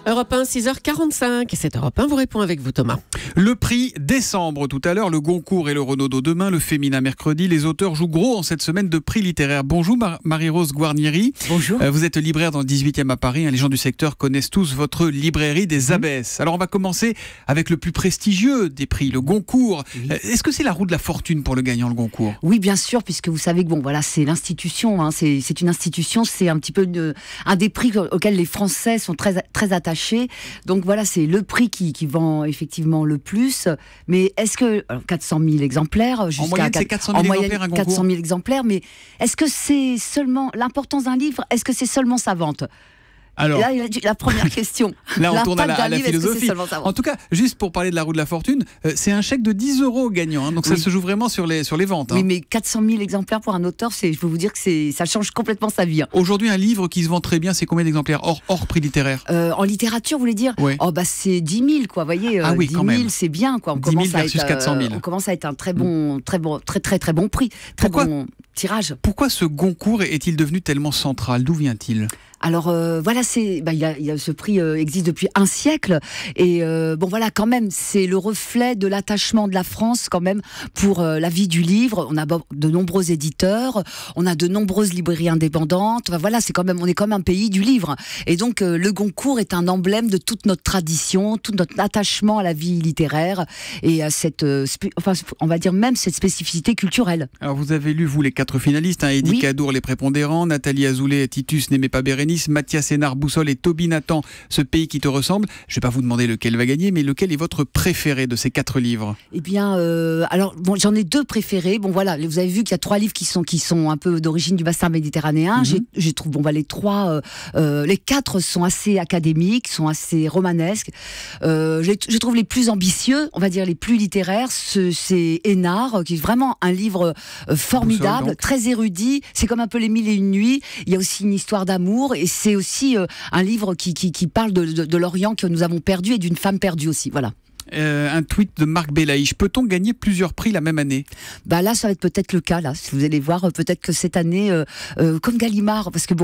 Europe 1, 6h45. Et c'est Europe 1 vous répond avec vous, Thomas. Le prix décembre tout à l'heure, le Goncourt et le Renaudot demain, le Féminin mercredi. Les auteurs jouent gros en cette semaine de prix littéraires. Bonjour Marie-Rose Guarnieri. Bonjour. Vous êtes libraire dans le 18e à Paris. Les gens du secteur connaissent tous votre librairie des Abbesses. Alors on va commencer avec le plus prestigieux des prix, le Goncourt. Oui. Est-ce que c'est la roue de la fortune pour le gagnant, le Goncourt? Oui, bien sûr, puisque vous savez que c'est l'institution, hein, c'est une institution, c'est un petit peu un des prix auxquels les Français sont très, très attachés. Donc voilà, c'est le prix qui vend effectivement le plus. Mais est-ce que 400 000 exemplaires en moyenne, c'est 400 000 exemplaires un Goncourt. 400 000 exemplaires, mais est-ce que c'est seulement l'importance d'un livre? Est-ce que c'est seulement sa vente? Alors, là, la première question. Là, on tourne à la livre, philosophie. En tout cas, juste pour parler de la roue de la fortune, c'est un chèque de 10 € au gagnant. Hein, donc ça se joue vraiment sur les ventes. Hein. Oui, mais 400 000 exemplaires pour un auteur, je peux vous dire que ça change complètement sa vie. Hein. Aujourd'hui, un livre qui se vend très bien, c'est combien d'exemplaires hors prix littéraire? En littérature, vous voulez dire? Oui. C'est 10 000, quoi. Vous voyez, ah oui, 10 quand 000, même. c'est bien, quoi. 10 000 versus 400 000. On commence à être un très bon prix, très bon tirage. Pourquoi ce Goncourt est-il devenu tellement central? D'où vient-il? Alors voilà, ce prix existe depuis un siècle et quand même, c'est le reflet de l'attachement de la France quand même pour la vie du livre. On a de nombreux éditeurs, on a de nombreuses librairies indépendantes. Voilà, on est comme un pays du livre. Et donc le Goncourt est un emblème de toute notre tradition, tout notre attachement à la vie littéraire et à on va dire même cette spécificité culturelle. Alors vous avez lu, vous, les 4 finalistes, hein, Eddie Cadour, Les Prépondérants, Nathalie Azoulay, Titus n'aimait pas Bérénice, Mathias Hénard, Boussole et Toby Nathan, Ce pays qui te ressemble. Je ne vais pas vous demander lequel va gagner, mais lequel est votre préféré de ces 4 livres? Eh bien, j'en ai 2 préférés. Bon voilà, vous avez vu qu'il y a 3 livres qui sont un peu d'origine du bassin méditerranéen. Je trouve, les 4 sont assez académiques, sont assez romanesques. Je trouve les plus ambitieux, on va dire les plus littéraires, c'est Hénard, qui est vraiment un livre formidable, Boussole, très érudit. C'est comme un peu Les Mille et une nuits. Il y a aussi une histoire d'amour. Et c'est aussi un livre qui parle de l'Orient que nous avons perdu et d'une femme perdue aussi. Voilà. Un tweet de Marc Belaïch. Peut-on gagner plusieurs prix la même année? Là, ça va être peut-être le cas. Là, si vous allez voir, peut-être que cette année, comme Gallimard, parce que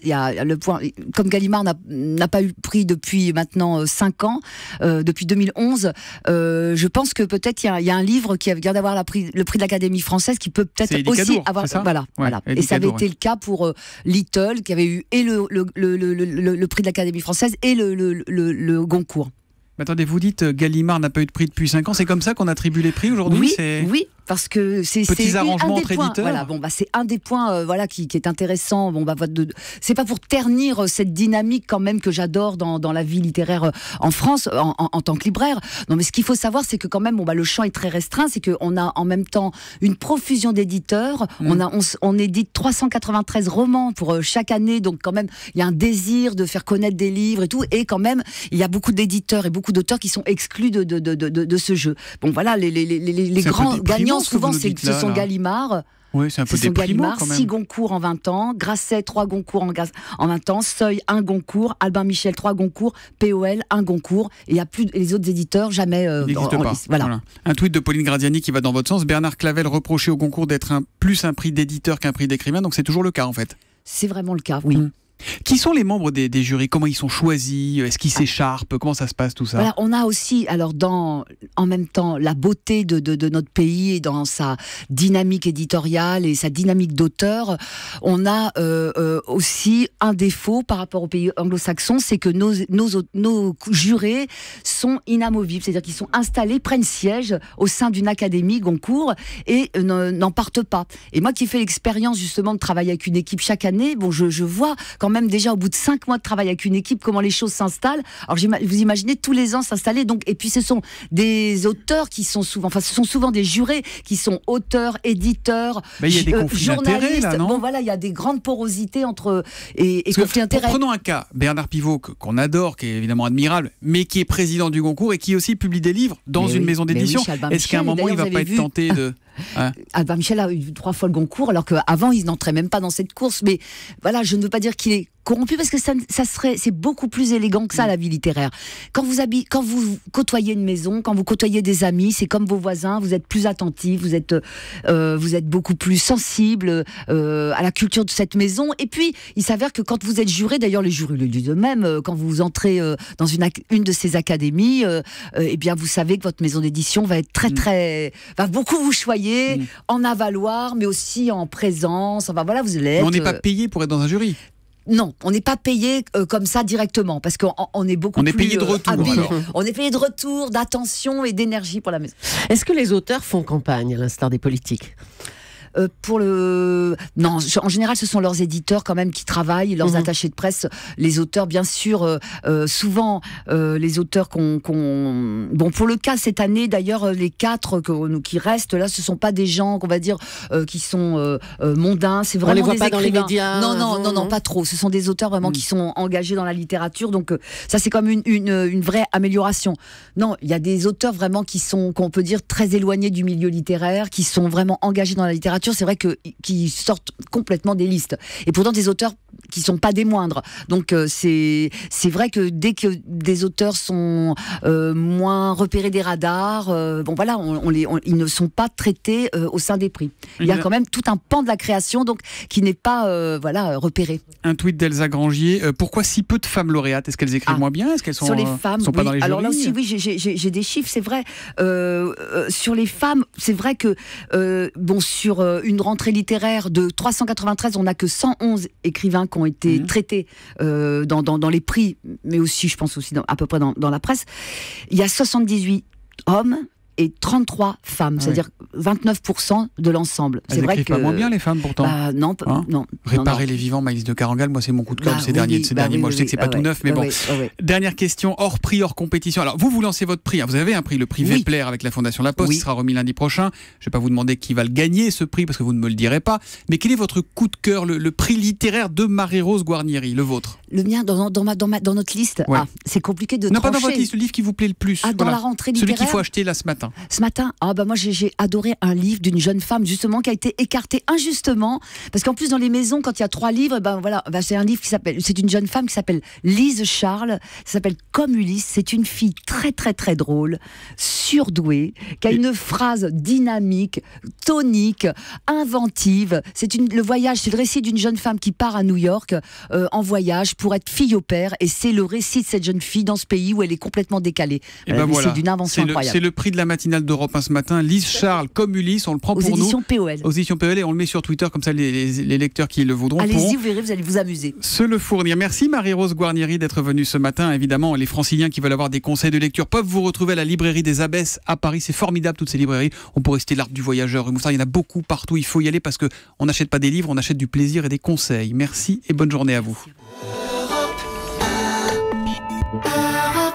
il y a le point. Comme Gallimard n'a pas eu de prix depuis maintenant 5 ans, depuis 2011, je pense que peut-être il y a un livre qui vient d'avoir le prix de l'Académie française qui peut peut-être aussi Cadour, avoir. Voilà. Et ça avait été le cas pour Little, qui avait eu et le prix de l'Académie française et le Goncourt. Mais attendez, vous dites Gallimard n'a pas eu de prix depuis 5 ans. C'est comme ça qu'on attribue les prix aujourd'hui? Oui, parce que c'est petits arrangements entre éditeurs. Voilà, c'est un des points qui est intéressant. C'est pas pour ternir cette dynamique quand même que j'adore dans la vie littéraire en France en tant que libraire. Non, mais ce qu'il faut savoir, c'est que quand même le champ est très restreint. C'est qu'on a en même temps une profusion d'éditeurs. On édite 393 romans pour chaque année, donc quand même il y a un désir de faire connaître des livres et tout. Et quand même il y a beaucoup d'éditeurs et beaucoup d'auteurs qui sont exclus de ce jeu. Bon voilà, les grands gagnants souvent ce sont Gallimard. Oui, c'est un peu déprimant quand même. 6 Goncourt en 20 ans, Grasset 3 Goncourt en 20 ans, Seuil 1 Goncourt, Albin Michel 3 Goncourt, POL 1 Goncourt, et il n'y a plus les autres éditeurs jamais n'existe pas. Voilà. Un tweet de Pauline Gradiani qui va dans votre sens. Bernard Clavel reprochait au Goncourt d'être plus un prix d'éditeur qu'un prix d'écrivain, donc c'est toujours le cas en fait. C'est vraiment le cas, oui. Qui sont les membres des jurys? Comment ils sont choisis? Est-ce qu'ils s'écharpent? Comment ça se passe tout ça? Voilà, on a aussi, en même temps, la beauté de notre pays et dans sa dynamique éditoriale et sa dynamique d'auteur. On a aussi un défaut par rapport aux pays anglo-saxons, c'est que nos jurés sont inamovibles, c'est-à-dire qu'ils sont installés, prennent siège au sein d'une académie Goncourt et n'en partent pas. Et moi qui fais l'expérience justement de travailler avec une équipe chaque année, je vois quand même déjà au bout de 5 mois de travail avec une équipe comment les choses s'installent. Alors vous imaginez tous les ans s'installer, et puis ce sont des auteurs qui sont souvent, ce sont souvent des jurés qui sont auteurs, éditeurs, il y a des conflits d'intérêts là, non? Il y a des grandes porosités entre et conflits d'intérêts. Prenons un cas, Bernard Pivot qu'on adore, qui est évidemment admirable, mais qui est président du Goncourt et qui aussi publie des livres dans une maison d'édition. Est-ce qu'à un moment il va pas être tenté de... Albin Michel a eu 3 fois le Goncourt, alors qu'avant il n'entrait même pas dans cette course. Mais voilà, je ne veux pas dire qu'il est corrompu parce que c'est beaucoup plus élégant que ça, la vie littéraire. Quand vous côtoyez une maison, quand vous côtoyez des amis, c'est comme vos voisins, vous êtes plus attentifs, vous êtes beaucoup plus sensible à la culture de cette maison. Et puis, il s'avère que quand vous êtes juré, d'ailleurs les jurys le disent eux-mêmes, quand vous entrez dans une de ces académies, eh bien vous savez que votre maison d'édition va être va beaucoup vous choyer en avaloir, mais aussi en présence. Enfin voilà, vous allez être, on n'est pas payé pour être dans un jury. Non, on n'est pas payé comme ça directement, parce qu'on est beaucoup plus... On est payé de retour. On est payé de retour, d'attention et d'énergie pour la maison. Est-ce que les auteurs font campagne, à l'instar des politiques ? Non, en général, ce sont leurs éditeurs quand même qui travaillent, leurs attachés de presse, les auteurs, bien sûr, souvent les auteurs Bon, pour le cas cette année, d'ailleurs, les 4 qui restent là, ce sont pas des gens qu'on va dire qui sont mondains. C'est vraiment on les voit des pas écrivains. Dans les médias. Non, pas trop. Ce sont des auteurs vraiment qui sont engagés dans la littérature. Donc ça, c'est comme une vraie amélioration. Non, il y a des auteurs vraiment qu'on peut dire très éloignés du milieu littéraire, qui sont vraiment engagés dans la littérature. C'est vrai qu'ils sortent complètement des listes. Et pourtant, des auteurs qui sont pas des moindres. Donc c'est vrai que dès que des auteurs sont moins repérés des radars, bon voilà, ils ne sont pas traités au sein des prix. Il y a quand même tout un pan de la création donc qui n'est pas repéré. Un tweet d'Elsa Grangier. Pourquoi si peu de femmes lauréates? Est-ce qu'elles écrivent moins bien? Est-ce qu'elles sont, sur les femmes, sont pas dans les jurys? Alors là aussi, oui, j'ai des chiffres, c'est vrai. Sur les femmes, c'est vrai que sur une rentrée littéraire de 393, on n'a que 111 écrivains qui ont été traités dans les prix, mais aussi, je pense aussi à peu près dans la presse. Il y a 78 hommes et 33 femmes, c'est-à-dire 29% de l'ensemble. Elles écrivent pas moins bien les femmes pourtant. Non. Réparer les vivants, Maïs de Carangal, moi c'est mon coup de cœur de ces derniers mois. Je sais que c'est pas tout neuf, mais bon. Dernière question, hors prix, hors compétition. Alors vous lancez votre prix, vous avez un prix, le prix Vepler avec la Fondation La Poste, qui sera remis lundi prochain. Je vais pas vous demander qui va le gagner ce prix parce que vous ne me le direz pas. Mais quel est votre coup de cœur, le prix littéraire de Marie-Rose Guarnieri, le vôtre? Le mien dans notre liste. C'est compliqué de trancher. Pas dans votre liste, le livre qui vous plaît le plus. Dans la rentrée littéraire. Celui qu'il faut acheter là ce matin. Ce matin, moi j'ai adoré un livre d'une jeune femme justement qui a été écartée injustement parce qu'en plus dans les maisons quand il y a 3 livres, c'est un livre c'est une jeune femme qui s'appelle Lise Charles, ça s'appelle Comme Ulysse. C'est une fille très très très drôle, surdouée, qui a une phrase dynamique, tonique, inventive. C'est le récit d'une jeune femme qui part à New York en voyage pour être fille au père et c'est le récit de cette jeune fille dans ce pays où elle est complètement décalée. C'est d'une invention incroyable. C'est le prix de la matinale d'Europe 1 ce matin. Lise Charles, Comme Ulysse, on le prend pour nous. Aux éditions POL et on le met sur Twitter, comme ça les lecteurs qui le voudront allez-y, vous verrez, vous allez vous amuser. Se le fournir. Merci Marie-Rose Guarnieri d'être venue ce matin. Évidemment, les franciliens qui veulent avoir des conseils de lecture peuvent vous retrouver à la librairie des Abbesses à Paris. C'est formidable toutes ces librairies. On pourrait citer l'Arc du Voyageur, rue Mouffetard. Il y en a beaucoup partout. Il faut y aller parce qu'on n'achète pas des livres, on achète du plaisir et des conseils. Merci et bonne journée à vous. Europe.